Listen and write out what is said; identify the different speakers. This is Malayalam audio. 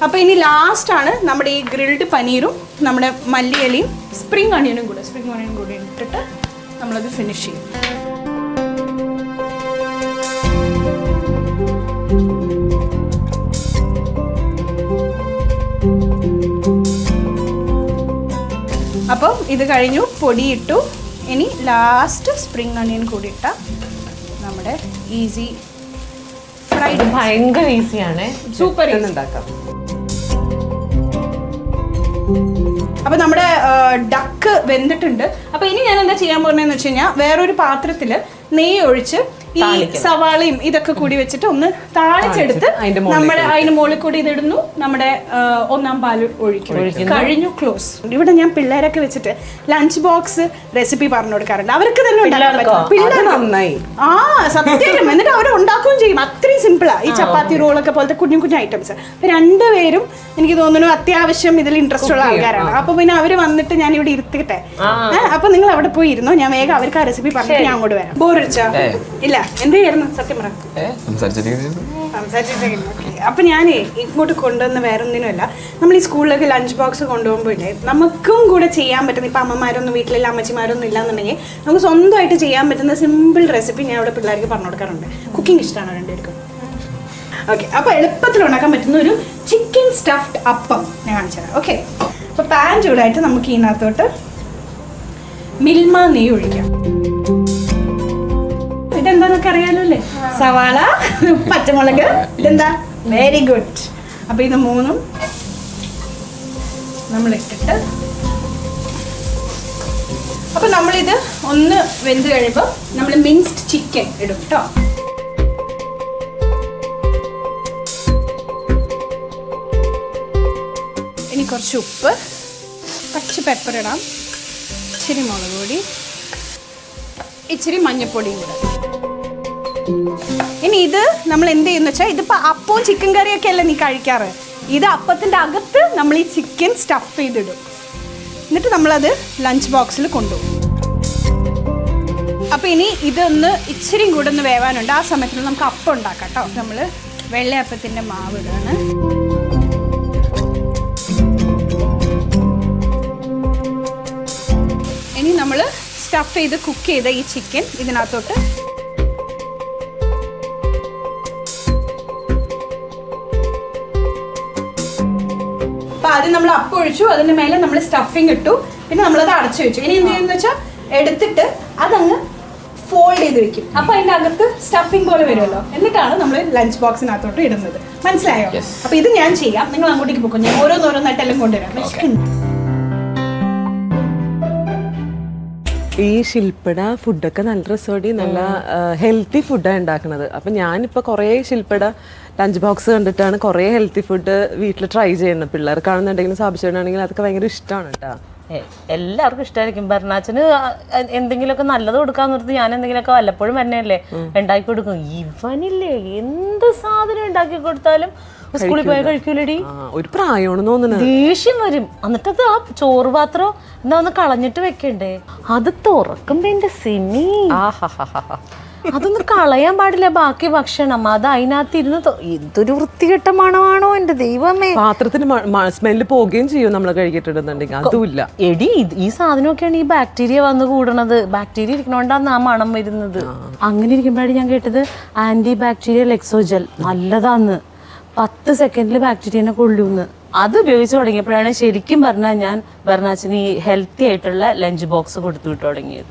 Speaker 1: അപ്പോൾ ഇനി ലാസ്റ്റാണ് നമ്മുടെ ഈ ഗ്രിൽഡ് പനീറും നമ്മുടെ മല്ലിയിലയും സ്പ്രിംഗ് ഓണിയനും കൂടെ ഇട്ടിട്ട് നമ്മളത് ഫിനിഷ് ചെയ്യും. അപ്പം ഇത് കഴിഞ്ഞു, പൊടി ഇട്ടു. ഇനി ലാസ്റ്റ് സ്പ്രിംഗ് ഓണിയൻ കൂടി ഇട്ടാൽ നമ്മുടെ ഈസി ഫ്രൈഡ്.
Speaker 2: ഭയങ്കര ഈസിയാണ്,
Speaker 1: സൂപ്പർ ഉണ്ടാക്കാം. അപ്പൊ നമ്മുടെ ഡക്ക് വെന്തിട്ടുണ്ട്. അപ്പൊ ഇനി ഞാൻ എന്താ ചെയ്യാൻ പോകുന്നതെന്ന് വെച്ച് കഴിഞ്ഞാൽ വേറൊരു പാത്രത്തിൽ നെയ്യ് ഒഴിച്ച് ഈ സവാളയും ഇതൊക്കെ കൂടി വെച്ചിട്ട് ഒന്ന് താളിച്ചെടുത്ത് നമ്മുടെ അതിന് മുകളിൽ കൂടി ഇതിടുന്നു, നമ്മുടെ ഒന്നാം പാല് ഒഴിക്കും. കഴിഞ്ഞു, ക്ലോസ്. ഇവിടെ ഞാൻ പിള്ളേരൊക്കെ വെച്ചിട്ട് ലഞ്ച് ബോക്സ് റെസിപ്പി പറഞ്ഞു കൊടുക്കാറുണ്ട്. അവർക്ക് തന്നെ ഉണ്ടാക്കാൻ പറ്റും. ആ സത്യം. എന്നിട്ട് അവർ ഉണ്ടാക്കുകയും ചെയ്യും. അത്രയും സിമ്പിളാ. ഈ ചപ്പാത്തി റോളൊക്കെ പോലത്തെ കുഞ്ഞു കുഞ്ഞു ഐറ്റംസ്. അപ്പൊ രണ്ടുപേരും എനിക്ക് തോന്നുന്നു അത്യാവശ്യം ഇതിൽ ഇൻട്രസ്റ്റ് ഉള്ള ആൾക്കാരാണ്. അപ്പൊ പിന്നെ അവര് വന്നിട്ട് ഞാൻ ഇവിടെ ഇരുത്തിട്ടെ. അപ്പൊ നിങ്ങൾ അവിടെ പോയി ഇരുന്നോ, ഞാൻ വേഗം അവർക്ക് ആ റെസിപ്പി പറഞ്ഞിട്ട് ഞാൻ അങ്ങോട്ട് വരാം. ബോറടിച്ചാ? ഇല്ല, എന്ത് ചെയ്യായിരുന്നു സത്യം പറ. അപ്പൊ ഞാനേ ഇങ്ങോട്ട് കൊണ്ടുവന്ന വേറെ ഒന്നിനുമല്ല, നമ്മൾ ഈ സ്കൂളിലേക്ക് ലഞ്ച് ബോക്സ് കൊണ്ടുപോകുമ്പോൾ ഇല്ലേ, നമുക്കും കൂടെ ചെയ്യാൻ പറ്റുന്ന, ഇപ്പൊ അമ്മമാരൊന്നും വീട്ടിലില്ല, അമ്മച്ചിമാരൊന്നും ഇല്ലാന്നുണ്ടെങ്കിൽ നമുക്ക് സ്വന്തമായിട്ട് ചെയ്യാൻ പറ്റുന്ന സിമ്പിൾ റെസിപ്പി ഞാൻ ഇവിടെ പിള്ളേർക്ക് പറഞ്ഞു കൊടുക്കാറുണ്ട്. കുക്കിംഗ് ഇഷ്ടമാണോ രണ്ടുപേർക്കും? ഓക്കെ, അപ്പൊ എളുപ്പത്തിൽ ഉണ്ടാക്കാൻ പറ്റുന്ന ഒരു ചിക്കൻ സ്റ്റഫ്ഡ് അപ്പം ഞാൻ കാണിച്ചു തരാം. ഓക്കെ, അപ്പൊ പാൻ ചൂടായിട്ട് നമുക്ക് ഇതിനകത്തോട്ട് മിൽമ നെയ്യ് ഒഴിക്കാം. ഇതെന്താന്നൊക്കെ അറിയാലോ അല്ലേ? സവാള, പച്ചമുളക്, ഇതെന്താ? Very good. അപ്പൊ ഇത് മൂന്നും നമ്മൾ ഇട്ടിട്ട്, അപ്പൊ നമ്മളിത് ഒന്ന് വെന്ത് കഴിയുമ്പോൾ നമ്മൾ മിൻസ്ഡ് ചിക്കൻ ഇടും കേട്ടോ. ഇനി കുറച്ച് ഉപ്പ്, കുറച്ച് പെപ്പർ ഇടാം, ഇച്ചിരി മുളക് പൊടി, ഇച്ചിരി മഞ്ഞൾപ്പൊടിയും കൂടെ. ഇനി ഇത് നമ്മൾ എന്ത് ചെയ്യുന്ന വെച്ചാൽ, ഇതിപ്പോൾ അപ്പവും ചിക്കൻ കറിയൊക്കെ അല്ലേ നീ കഴിക്കാറ്, ഇത് അപ്പത്തിൻ്റെ അകത്ത് നമ്മൾ ഈ ചിക്കൻ സ്റ്റഫ് ചെയ്തിടും. എന്നിട്ട് നമ്മളത് ലഞ്ച് ബോക്സിൽ കൊണ്ടുപോകും. അപ്പോൾ ഇനി ഇതൊന്ന് ഇച്ചിരിയും കൂടെ ഒന്ന് വേവാനുണ്ട്. ആ സമയത്തിൽ നമുക്ക് അപ്പം ഉണ്ടാക്കാം കേട്ടോ. നമ്മൾ വെള്ളയപ്പത്തിൻ്റെ മാവ് ഇടാണ്. ഇനി നമ്മൾ സ്റ്റഫ് ചെയ്ത് കുക്ക് ചെയ്ത ഈ ചിക്കൻ ഇതിനകത്തോട്ട് അപ്പം ആദ്യം നമ്മൾ അപ്പം ഒഴിച്ചു, അതിൻ്റെ മേലെ നമ്മൾ സ്റ്റഫിങ് ഇട്ടു, പിന്നെ നമ്മളത് അടച്ചു വെച്ചു. ഇനി എന്ത് ചെയ്യുന്നത് വെച്ചാൽ എടുത്തിട്ട് അതങ്ങ് ഫോൾഡ് ചെയ്ത് വെക്കും. അപ്പം അതിൻ്റെ അകത്ത് സ്റ്റഫിങ് പോലെ വരുമല്ലോ. എന്നിട്ടാണ് നമ്മൾ ലഞ്ച് ബോക്സിനകത്തോട്ട് ഇടുന്നത്. മനസ്സിലായോ? അപ്പം ഇത് ഞാൻ ചെയ്യാം, നിങ്ങൾ അങ്ങോട്ടേക്ക് പോകും. ഞാൻ ഓരോന്നോരോന്നായിട്ട് എല്ലാം കൊണ്ടുവരാം.
Speaker 2: ഈ ശില്പട ഫുഡൊക്കെ നല്ല രസോടി, നല്ല ഹെൽത്തി ഫുഡാണ് ഉണ്ടാക്കുന്നത്. അപ്പം ഞാനിപ്പോൾ കുറേ ശില്പട ലഞ്ച് ബോക്സ് കണ്ടിട്ടാണ് കുറേ ഹെൽത്തി ഫുഡ് വീട്ടിൽ ട്രൈ ചെയ്യുന്നത്. പിള്ളേർക്കാണെന്നുണ്ടെങ്കിലും സ്ഥാപിച്ചിട്ടുണ്ടെങ്കിലും അതൊക്കെ ഭയങ്കര ഇഷ്ടമാണ് കേട്ടോ.
Speaker 3: എല്ലാവർക്കും ഇഷ്ടമായിരിക്കും. ഭരണാച്ചന് എന്തെങ്കിലുമൊക്കെ നല്ലത് കൊടുക്കാന്ന് പറഞ്ഞ് ഞാൻ എന്തെങ്കിലുമൊക്കെ വല്ലപ്പോഴും തന്നെയല്ലേ ഉണ്ടാക്കി കൊടുക്കും. ഇവനില്ലേ എന്ത് സാധനം ഉണ്ടാക്കി കൊടുത്താലും സ്കൂളിൽ പോയി കഴിക്കൂലടി.
Speaker 2: ഒരു പ്രായമാണ് തോന്നുന്നത്,
Speaker 3: ദേഷ്യം വരും. എന്നിട്ടത് ആ ചോറ് പാത്രം എന്താ ഒന്ന് കളഞ്ഞിട്ട് വെക്കണ്ടേ, അത് തുറക്കുമ്പോ എന്റെ സിനി അതൊന്നും കളയാൻ പാടില്ല. ബാക്കി ഭക്ഷണം അത് അതിനകത്ത് ഇരുന്ന് എന്തൊരു വൃത്തികെട്ട മണമാണോ എന്റെ ദൈവമേ.
Speaker 2: പാത്രത്തിന് സ്മെല്ല് പോവുകയും ചെയ്യും നമ്മൾ കഴിക്കിട്ടുണ്ടെങ്കിൽ. അതുമില്ല
Speaker 3: എടി, ഈ സാധനമൊക്കെയാണ് ഈ ബാക്ടീരിയ വന്ന് കൂടണത്. ബാക്ടീരിയ ഇരിക്കണോണ്ടാണ് ആ മണം വരുന്നത്. അങ്ങനെ ഇരിക്കുമ്പോഴാണ് ഞാൻ കേട്ടത് ആന്റി ബാക്ടീരിയൽ എക്സോജൽ നല്ലതാന്ന്, 10 സെക്കൻഡിൽ ബാക്ടീരിയനെ കൊള്ളൂന്ന്. അത് ഉപയോഗിച്ച് തുടങ്ങിയപ്പോഴാണ് ശരിക്കും പറഞ്ഞാൽ ഞാൻ ഭരണാച്ചന് ഈ ഹെൽത്തി ആയിട്ടുള്ള ലഞ്ച് ബോക്സ് കൊടുത്തു വിട്ടു തുടങ്ങിയത്.